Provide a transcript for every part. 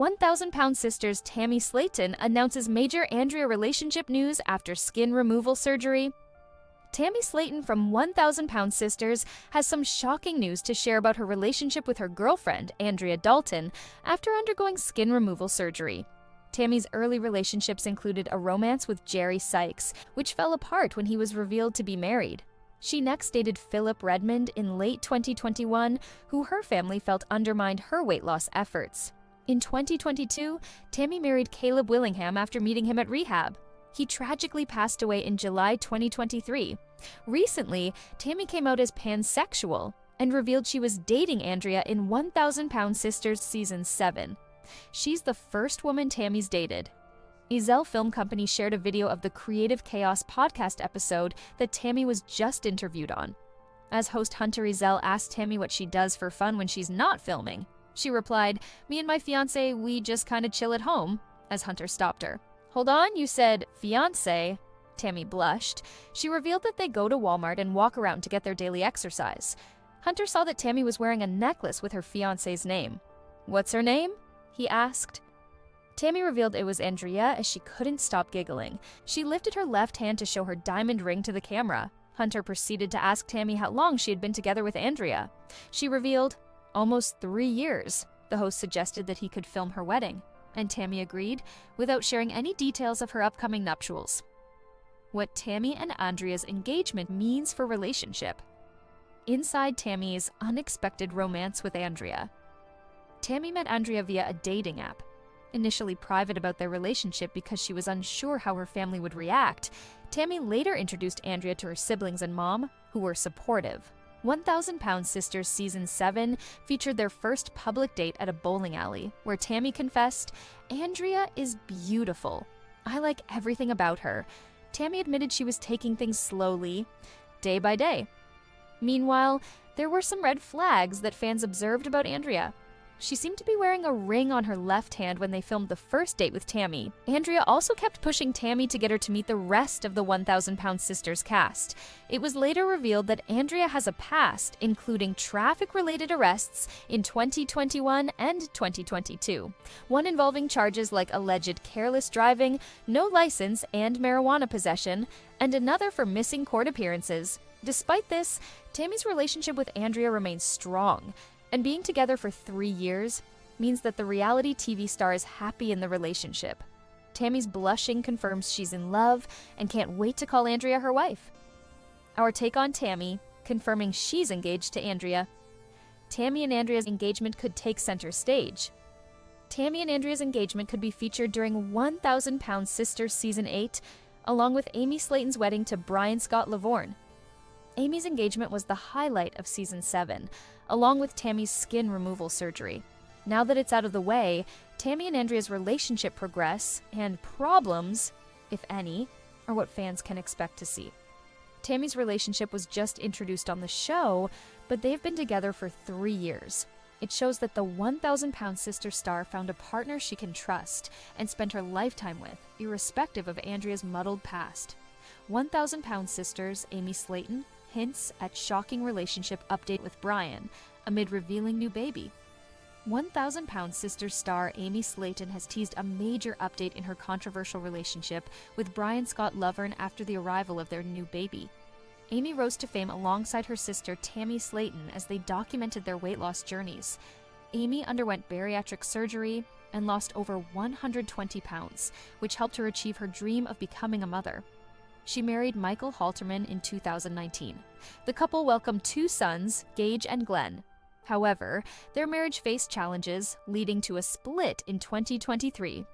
1,000-pound sisters Tammy Slaton announces major Andrea relationship news after skin removal surgery. Tammy Slaton from 1,000-pound sisters has some shocking news to share about her relationship with her girlfriend, Andrea Dalton, after undergoing skin removal surgery. Tammy's early relationships included a romance with Jerry Sykes, which fell apart when he was revealed to be married. She next dated Philip Redmond in late 2021, who her family felt undermined her weight loss efforts. In 2022, Tammy married Caleb Willingham after meeting him at rehab. He tragically passed away in July 2023. Recently, Tammy came out as pansexual and revealed she was dating Andrea in 1,000-Pound Sisters Season 7. She's the first woman Tammy's dated. Ezell Film Company shared a video of the Creative Chaos podcast episode that Tammy was just interviewed on. As host Hunter Ezell asked Tammy what she does for fun when she's not filming, she replied, "Me and my fiancé, we just kinda chill at home," as Hunter stopped her. "Hold on, you said fiancé?" Tammy blushed. She revealed that they go to Walmart and walk around to get their daily exercise. Hunter saw that Tammy was wearing a necklace with her fiancé's name. "What's her name?" he asked. Tammy revealed it was Andrea as she couldn't stop giggling. She lifted her left hand to show her diamond ring to the camera. Hunter proceeded to ask Tammy how long she had been together with Andrea. She revealed, "Almost 3 years." The host suggested that he could film her wedding, and Tammy agreed, without sharing any details of her upcoming nuptials. What Tammy and Andrea's engagement means for relationship. Inside Tammy's unexpected romance with Andrea. Tammy met Andrea via a dating app. Initially private about their relationship because she was unsure how her family would react, Tammy later introduced Andrea to her siblings and mom, who were supportive. 1,000-Pound Sisters Season 7 featured their first public date at a bowling alley, where Tammy confessed, "Andrea is beautiful. I like everything about her." Tammy admitted she was taking things slowly, day by day. Meanwhile, there were some red flags that fans observed about Andrea. She seemed to be wearing a ring on her left hand when they filmed the first date with Tammy. Andrea also kept pushing Tammy to get her to meet the rest of the 1,000-Pound Sisters cast. It was later revealed that Andrea has a past, including traffic-related arrests in 2021 and 2022, one involving charges like alleged careless driving, no license, and marijuana possession, and another for missing court appearances. Despite this, Tammy's relationship with Andrea remains strong, and being together for 3 years means that the reality TV star is happy in the relationship. Tammy's blushing confirms she's in love and can't wait to call Andrea her wife. Our take on Tammy, confirming she's engaged to Andrea. Tammy and Andrea's engagement could take center stage. Tammy and Andrea's engagement could be featured during 1,000-Pound Sisters Season 8, along with Amy Slaton's wedding to Brian Scott Lovvorn. Amy's engagement was the highlight of Season 7, along with Tammy's skin removal surgery. Now that it's out of the way, Tammy and Andrea's relationship progress, and problems, if any, are what fans can expect to see. Tammy's relationship was just introduced on the show, but they've been together for 3 years. It shows that the 1,000-Pound Sister star found a partner she can trust and spend her lifetime with, irrespective of Andrea's muddled past. 1,000-Pound Sisters Amy Slaton hints at shocking relationship update with Brian amid revealing new baby. 1,000-Pound Sisters star Amy Slaton has teased a major update in her controversial relationship with Brian Scott Lovvorn after the arrival of their new baby. Amy rose to fame alongside her sister Tammy Slaton as they documented their weight loss journeys. Amy underwent bariatric surgery and lost over 120 pounds, which helped her achieve her dream of becoming a mother. She married Michael Halterman in 2019. The couple welcomed 2 sons, Gage and Glenn. However, their marriage faced challenges, leading to a split in 2023.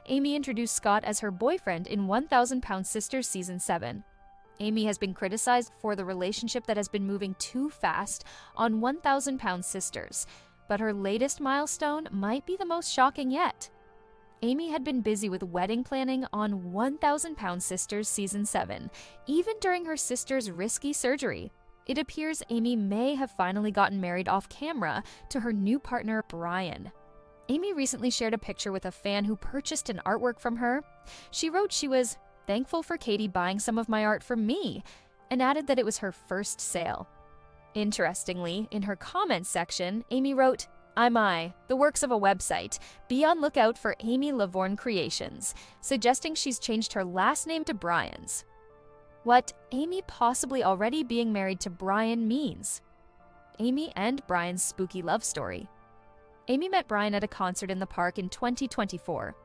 Amy introduced Scott as her boyfriend in 1,000-Pound Sisters Season 7. Amy has been criticized for the relationship that has been moving too fast on 1,000-Pound Sisters, but her latest milestone might be the most shocking yet. Amy had been busy with wedding planning on 1,000-Pound Sisters Season 7, even during her sister's risky surgery. It appears Amy may have finally gotten married off camera to her new partner, Brian. Amy recently shared a picture with a fan who purchased an artwork from her. She wrote she was thankful for Katie buying some of my art for me, and added that it was her first sale. Interestingly, in her comments section, Amy wrote, the works of a website. Be on lookout for Amy Lovvorn Creations, suggesting she's changed her last name to Brian's. What Amy possibly already being married to Brian means. Amy and Brian's spooky love story. Amy met Brian at a concert in the park in 2024.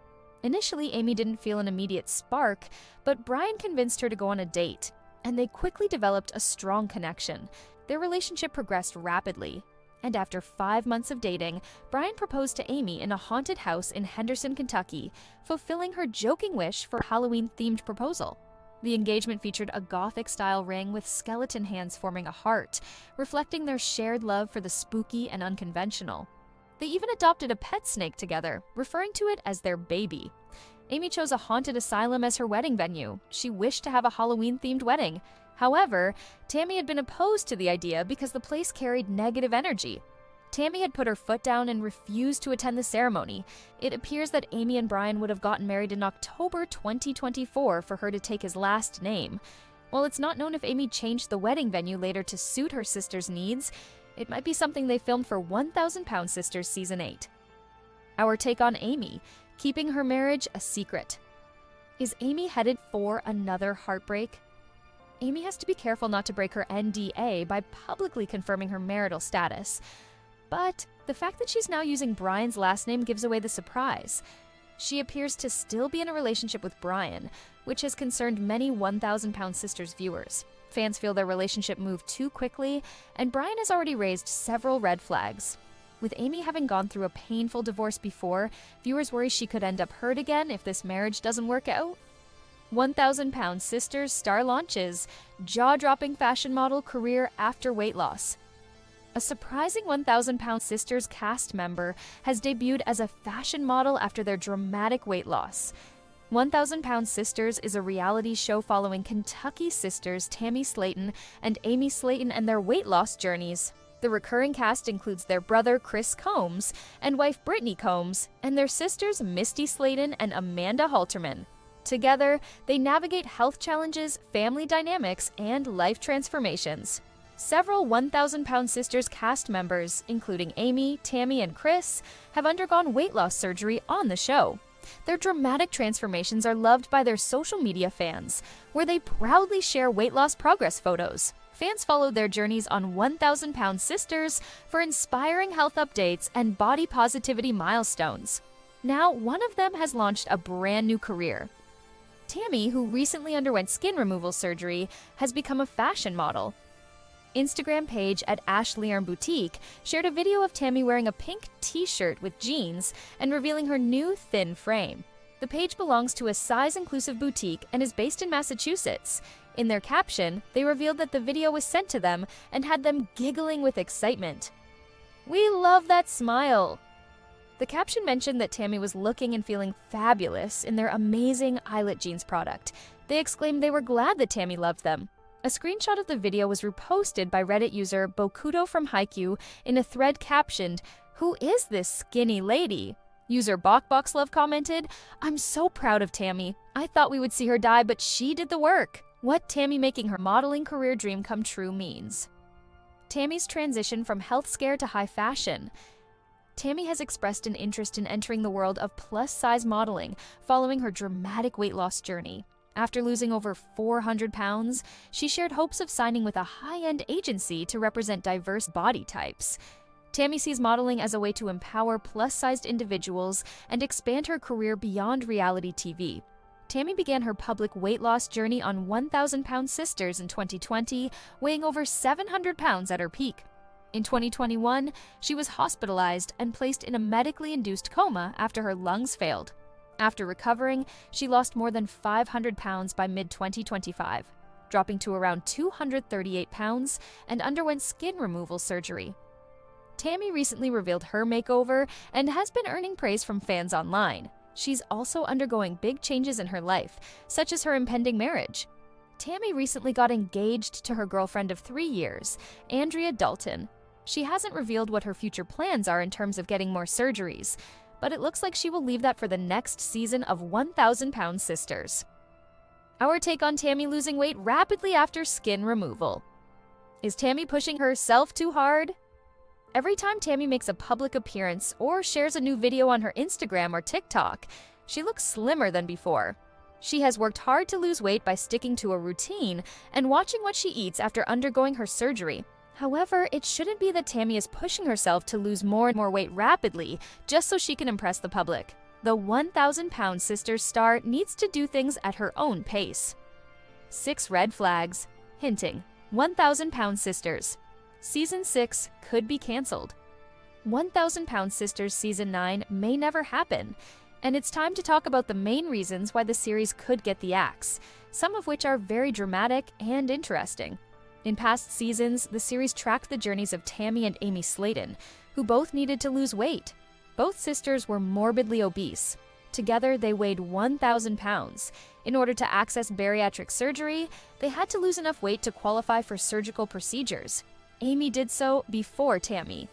Initially, Amy didn't feel an immediate spark, but Brian convinced her to go on a date, and they quickly developed a strong connection. Their relationship progressed rapidly, and after 5 months of dating, Brian proposed to Amy in a haunted house in Henderson, Kentucky, fulfilling her joking wish for a Halloween-themed proposal. The engagement featured a Gothic-style ring with skeleton hands forming a heart, reflecting their shared love for the spooky and unconventional. They even adopted a pet snake together, referring to it as their baby. Amy chose a haunted asylum as her wedding venue. She wished to have a Halloween-themed wedding. However, Tammy had been opposed to the idea because the place carried negative energy. Tammy had put her foot down and refused to attend the ceremony. It appears that Amy and Brian would have gotten married in October 2024 for her to take his last name. While it's not known if Amy changed the wedding venue later to suit her sister's needs, it might be something they filmed for 1,000 Pound Sisters Season 8. Our take on Amy, keeping her marriage a secret. Is Amy headed for another heartbreak? Amy has to be careful not to break her NDA by publicly confirming her marital status. But the fact that she's now using Brian's last name gives away the surprise. She appears to still be in a relationship with Brian, which has concerned many 1,000 Pound Sisters viewers. Fans feel their relationship moved too quickly, and Brian has already raised several red flags. With Amy having gone through a painful divorce before, viewers worry she could end up hurt again if this marriage doesn't work out. 1,000 Pound Sisters star launches, jaw-dropping fashion model career after weight loss. A surprising 1,000 Pound Sisters cast member has debuted as a fashion model after their dramatic weight loss. 1,000 Pound Sisters is a reality show following Kentucky sisters Tammy Slaton and Amy Slaton and their weight loss journeys. The recurring cast includes their brother Chris Combs and wife Brittany Combs, and their sisters Misty Slaton and Amanda Halterman. Together, they navigate health challenges, family dynamics, and life transformations. Several 1,000 Pound Sisters cast members, including Amy, Tammy, and Chris, have undergone weight loss surgery on the show. Their dramatic transformations are loved by their social media fans, where they proudly share weight loss progress photos. Fans followed their journeys on 1,000 Pound Sisters for inspiring health updates and body positivity milestones. Now, one of them has launched a brand new career. Tammy, who recently underwent skin removal surgery, has become a fashion model. Instagram page at Ashlearn Boutique shared a video of Tammy wearing a pink t-shirt with jeans and revealing her new thin frame. The page belongs to a size-inclusive boutique and is based in Massachusetts. In their caption, they revealed that the video was sent to them and had them giggling with excitement. "We love that smile." The caption mentioned that Tammy was looking and feeling fabulous in their amazing eyelet jeans product. They exclaimed they were glad that Tammy loved them. A screenshot of the video was reposted by Reddit user Bokuto from Haikyuu in a thread captioned, "Who is this skinny lady?" User BokBoxLove commented, "I'm so proud of Tammy. I thought we would see her die, but she did the work." What Tammy making her modeling career dream come true means. Tammy's transition from health scare to high fashion. Tammy has expressed an interest in entering the world of plus-size modeling following her dramatic weight loss journey. After losing over 400 pounds, she shared hopes of signing with a high-end agency to represent diverse body types. Tammy sees modeling as a way to empower plus-sized individuals and expand her career beyond reality TV. Tammy began her public weight loss journey on 1,000 Pound Sisters in 2020, weighing over 700 pounds at her peak. In 2021, she was hospitalized and placed in a medically induced coma after her lungs failed. After recovering, she lost more than 500 pounds by mid-2025, dropping to around 238 pounds and underwent skin removal surgery. Tammy recently revealed her makeover and has been earning praise from fans online. She's also undergoing big changes in her life, such as her impending marriage. Tammy recently got engaged to her girlfriend of 3 years, Andrea Dalton. She hasn't revealed what her future plans are in terms of getting more surgeries, but it looks like she will leave that for the next season of 1,000 Pound Sisters. Our take on Tammy losing weight rapidly after skin removal. Is Tammy pushing herself too hard? Every time Tammy makes a public appearance or shares a new video on her Instagram or TikTok, she looks slimmer than before. She has worked hard to lose weight by sticking to a routine and watching what she eats after undergoing her surgery. However, it shouldn't be that Tammy is pushing herself to lose more and more weight rapidly just so she can impress the public. The 1,000-pound Sisters star needs to do things at her own pace. 6 red flags, hinting 1,000-pound Sisters. Season 6 could be canceled. 1,000-pound Sisters Season 9 may never happen, and it's time to talk about the main reasons why the series could get the axe, some of which are very dramatic and interesting. In past seasons, the series tracked the journeys of Tammy and Amy Slaton, who both needed to lose weight. Both sisters were morbidly obese. Together, they weighed 1,000 pounds. In order to access bariatric surgery, they had to lose enough weight to qualify for surgical procedures. Amy did so before Tammy.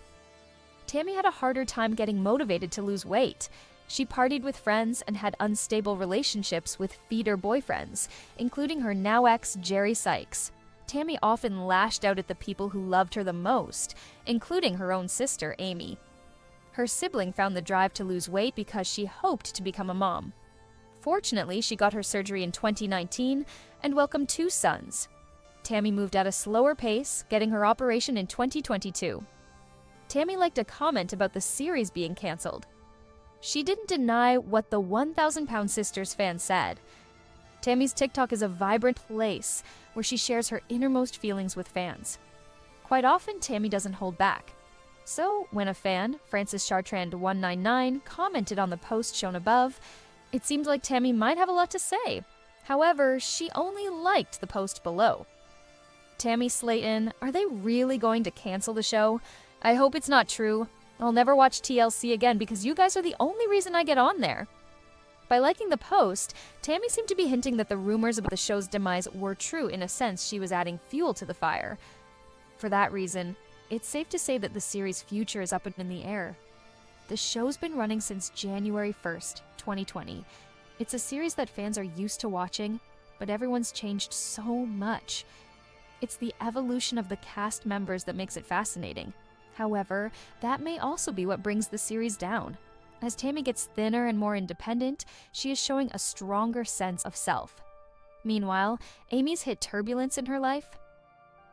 Tammy had a harder time getting motivated to lose weight. She partied with friends and had unstable relationships with feeder boyfriends, including her now ex, Jerry Sykes. Tammy often lashed out at the people who loved her the most, including her own sister, Amy. Her sibling found the drive to lose weight because she hoped to become a mom. Fortunately, she got her surgery in 2019 and welcomed 2 sons. Tammy moved at a slower pace, getting her operation in 2022. Tammy liked a comment about the series being canceled. She didn't deny what the 1,000-pound Sisters fan said. Tammy's TikTok is a vibrant place where she shares her innermost feelings with fans. Quite often, Tammy doesn't hold back. So, when a fan, Francis Chartrand199, commented on the post shown above, it seemed like Tammy might have a lot to say. However, she only liked the post below. Tammy Slaton, are they really going to cancel the show? I hope it's not true. I'll never watch TLC again because you guys are the only reason I get on there. By liking the post, Tammy seemed to be hinting that the rumors about the show's demise were true. In a sense, she was adding fuel to the fire. For that reason, it's safe to say that the series' future is up in the air. The show's been running since January 1st, 2020. It's a series that fans are used to watching, but everyone's changed so much. It's the evolution of the cast members that makes it fascinating. However, that may also be what brings the series down. As Tammy gets thinner and more independent, she is showing a stronger sense of self. Meanwhile, Amy's hit turbulence in her life.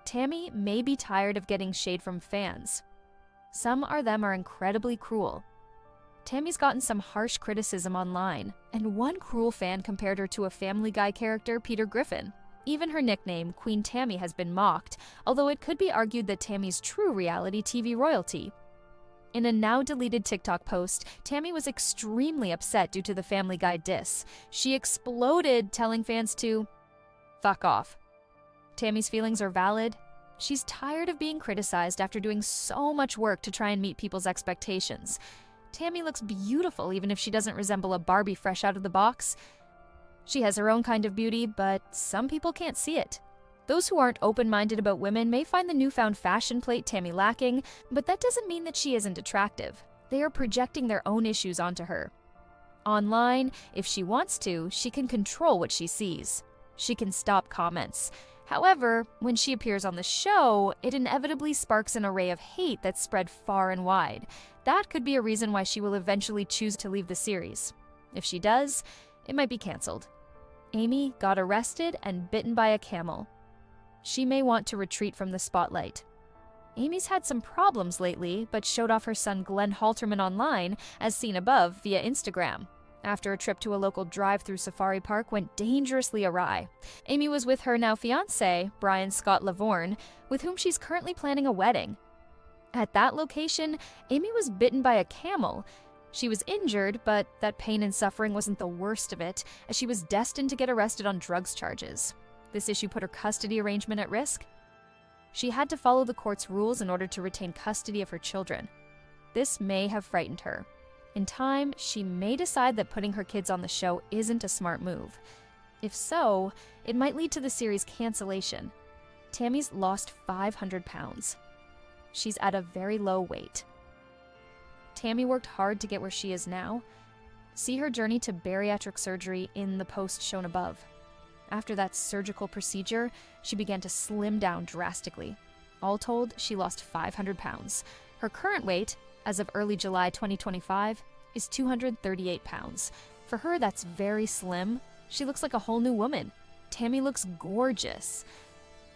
Tammy may be tired of getting shade from fans. Some of them are incredibly cruel. Tammy's gotten some harsh criticism online, and one cruel fan compared her to a Family Guy character, Peter Griffin. Even her nickname, Queen Tammy, has been mocked, although it could be argued that Tammy's true reality TV royalty. In a now-deleted TikTok post, Tammy was extremely upset due to the Family Guy diss. She exploded, telling fans to fuck off. Tammy's feelings are valid. She's tired of being criticized after doing so much work to try and meet people's expectations. Tammy looks beautiful even if she doesn't resemble a Barbie fresh out of the box. She has her own kind of beauty, but some people can't see it. Those who aren't open-minded about women may find the newfound fashion plate Tammy lacking, but that doesn't mean that she isn't attractive. They are projecting their own issues onto her. Online, if she wants to, she can control what she sees. She can stop comments. However, when she appears on the show, it inevitably sparks an array of hate that's spread far and wide. That could be a reason why she will eventually choose to leave the series. If she does, it might be canceled. Amy got arrested and bitten by a camel. She may want to retreat from the spotlight. Amy's had some problems lately, but showed off her son Glenn Halterman online, as seen above, via Instagram. After a trip to a local drive-through safari park went dangerously awry. Amy was with her now fiancé, Brian Scott Lovvorn, with whom she's currently planning a wedding. At that location, Amy was bitten by a camel. She was injured, but that pain and suffering wasn't the worst of it, as she was destined to get arrested on drugs charges. This issue put her custody arrangement at risk. She had to follow the court's rules in order to retain custody of her children. This may have frightened her. In time, she may decide that putting her kids on the show isn't a smart move. If so, it might lead to the series' cancellation. Tammy's lost 500 pounds. She's at a very low weight. Tammy worked hard to get where she is now. See her journey to bariatric surgery in the post shown above. After that surgical procedure, she began to slim down drastically. All told, she lost 500 pounds. Her current weight, as of early July 2025, is 238 pounds. For her, that's very slim. She looks like a whole new woman. Tammy looks gorgeous.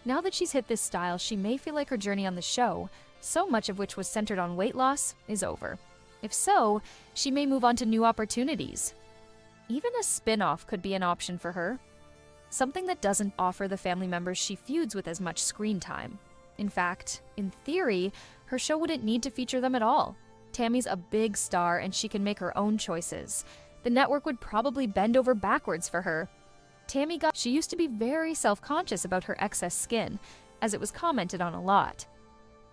Now that she's hit this style, she may feel like her journey on the show, so much of which was centered on weight loss, is over. If so, she may move on to new opportunities. Even a spin-off could be an option for her. Something that doesn't offer the family members she feuds with as much screen time. In fact, in theory, her show wouldn't need to feature them at all. Tammy's a big star and she can make her own choices. The network would probably bend over backwards for her. She used to be very self-conscious about her excess skin, as it was commented on a lot.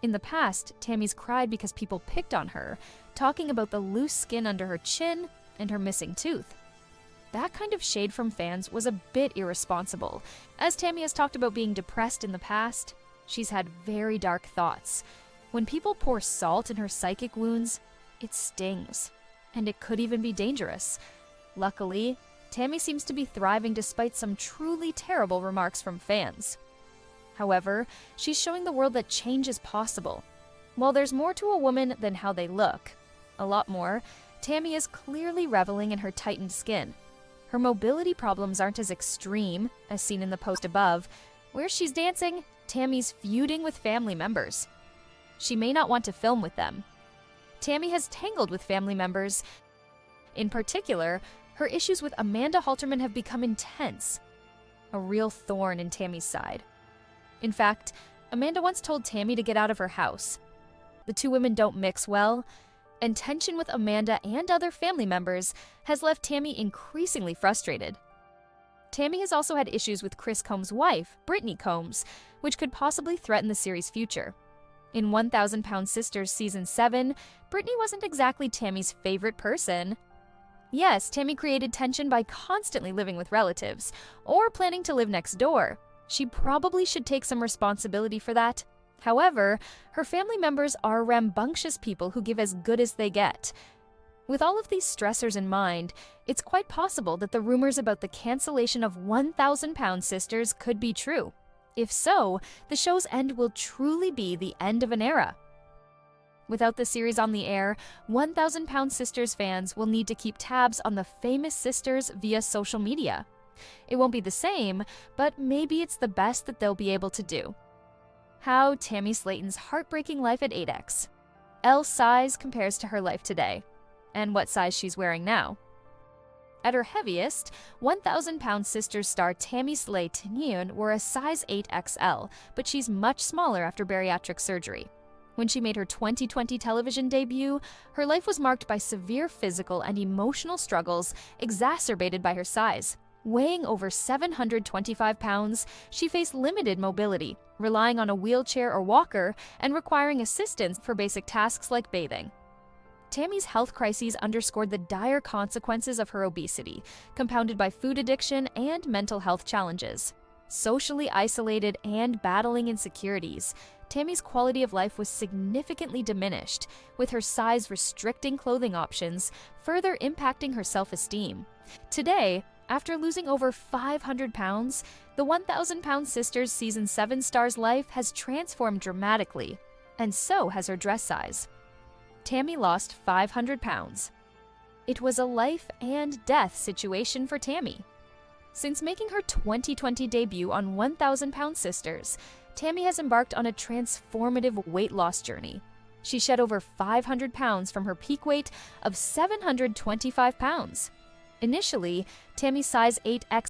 In the past, Tammy's cried because people picked on her, talking about the loose skin under her chin and her missing tooth. That kind of shade from fans was a bit irresponsible. As Tammy has talked about being depressed in the past, she's had very dark thoughts. When people pour salt in her psychic wounds, it stings, and it could even be dangerous. Luckily, Tammy seems to be thriving despite some truly terrible remarks from fans. However, she's showing the world that change is possible. While there's more to a woman than how they look, a lot more, Tammy is clearly reveling in her tightened skin. Her mobility problems aren't as extreme, as seen in the post above. Where she's dancing, Tammy's feuding with family members. She may not want to film with them. Tammy has tangled with family members. In particular, her issues with Amanda Halterman have become intense, a real thorn in Tammy's side. In fact, Amanda once told Tammy to get out of her house. The two women don't mix well, and tension with Amanda and other family members has left Tammy increasingly frustrated. Tammy has also had issues with Chris Combs' wife, Brittany Combs, which could possibly threaten the series' future. In 1,000 Pound Sisters Season 7, Brittany wasn't exactly Tammy's favorite person. Yes, Tammy created tension by constantly living with relatives, or planning to live next door. She probably should take some responsibility for that. However, her family members are rambunctious people who give as good as they get. With all of these stressors in mind, it's quite possible that the rumors about the cancellation of 1,000 Pound Sisters could be true. If so, the show's end will truly be the end of an era. Without the series on the air, 1,000 Pound Sisters fans will need to keep tabs on the famous sisters via social media. It won't be the same, but maybe it's the best that they'll be able to do. How Tammy Slaton's heartbreaking life at 8X. L size compares to her life today, and what size she's wearing now. At her heaviest, 1,000 Pound Sisters star Tammy Slaton wore a size 8XL, but she's much smaller after bariatric surgery. When she made her 2020 television debut, her life was marked by severe physical and emotional struggles exacerbated by her size. Weighing over 725 pounds, she faced limited mobility, relying on a wheelchair or walker and requiring assistance for basic tasks like bathing. Tammy's health crises underscored the dire consequences of her obesity, compounded by food addiction and mental health challenges. Socially isolated and battling insecurities, Tammy's quality of life was significantly diminished, with her size restricting clothing options, further impacting her self-esteem. Today, after losing over 500 pounds, the 1,000 Pound Sisters Season 7 star's life has transformed dramatically, and so has her dress size. Tammy lost 500 pounds. It was a life and death situation for Tammy. Since making her 2020 debut on 1,000 Pound Sisters, Tammy has embarked on a transformative weight loss journey. She shed over 500 pounds from her peak weight of 725 pounds. Initially, Tammy's size 8X